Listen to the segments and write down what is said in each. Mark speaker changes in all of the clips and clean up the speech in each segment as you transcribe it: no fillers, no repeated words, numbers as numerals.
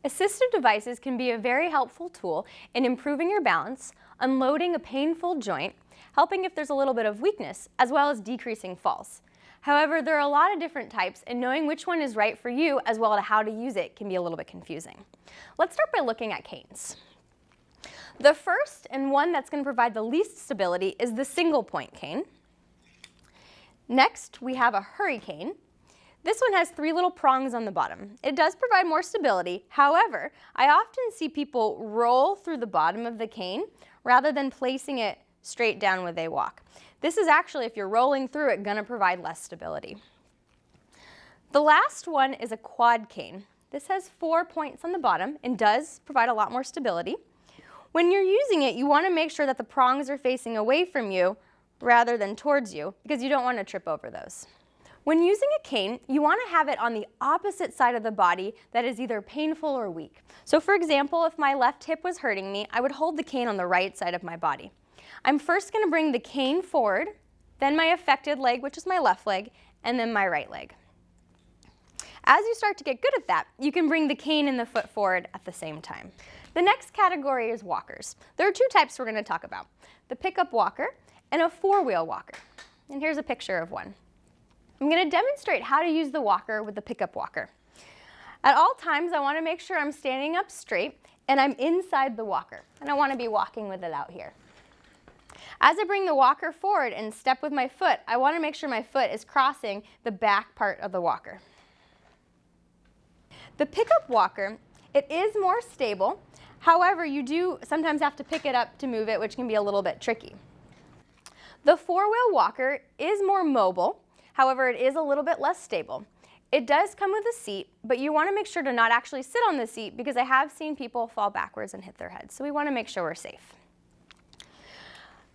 Speaker 1: Assistive devices can be a very helpful tool in improving your balance, unloading a painful joint, helping if there's a little bit of weakness, as well as decreasing falls. However, there are a lot of different types, and knowing which one is right for you as well as how to use it can be a little bit confusing. Let's start by looking at canes. The first and one that's going to provide the least stability is the single point cane. Next, we have a hurricane. This one has 3 little prongs on the bottom. It does provide more stability. However, I often see people roll through the bottom of the cane rather than placing it straight down when they walk. This is actually, if you're rolling through it, going to provide less stability. The last one is a quad cane. This has 4 points on the bottom and does provide a lot more stability. When you're using it, you want to make sure that the prongs are facing away from you rather than towards you, because you don't want to trip over those. When using a cane, you want to have it on the opposite side of the body that is either painful or weak. So for example, if my left hip was hurting me, I would hold the cane on the right side of my body. I'm first going to bring the cane forward, then my affected leg, which is my left leg, and then my right leg. As you start to get good at that, you can bring the cane and the foot forward at the same time. The next category is walkers. There are 2 types we're going to talk about: the pickup walker and a 4-wheel walker. And here's a picture of one. I'm going to demonstrate how to use the walker with the pickup walker. At all times, I want to make sure I'm standing up straight and I'm inside the walker. I don't want to be walking with it out here. As I bring the walker forward and step with my foot, I want to make sure my foot is crossing the back part of the walker. The pickup walker, it is more stable. However, you do sometimes have to pick it up to move it, which can be a little bit tricky. The 4-wheel walker is more mobile. However, it is a little bit less stable. It does come with a seat, but you want to make sure to not actually sit on the seat, because I have seen people fall backwards and hit their heads. So we want to make sure we're safe.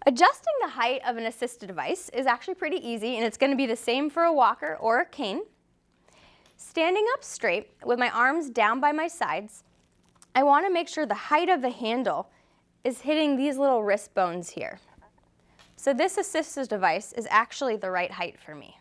Speaker 1: Adjusting the height of an assisted device is actually pretty easy, and it's going to be the same for a walker or a cane. Standing up straight with my arms down by my sides, I want to make sure the height of the handle is hitting these little wrist bones here. So this assistive device is actually the right height for me.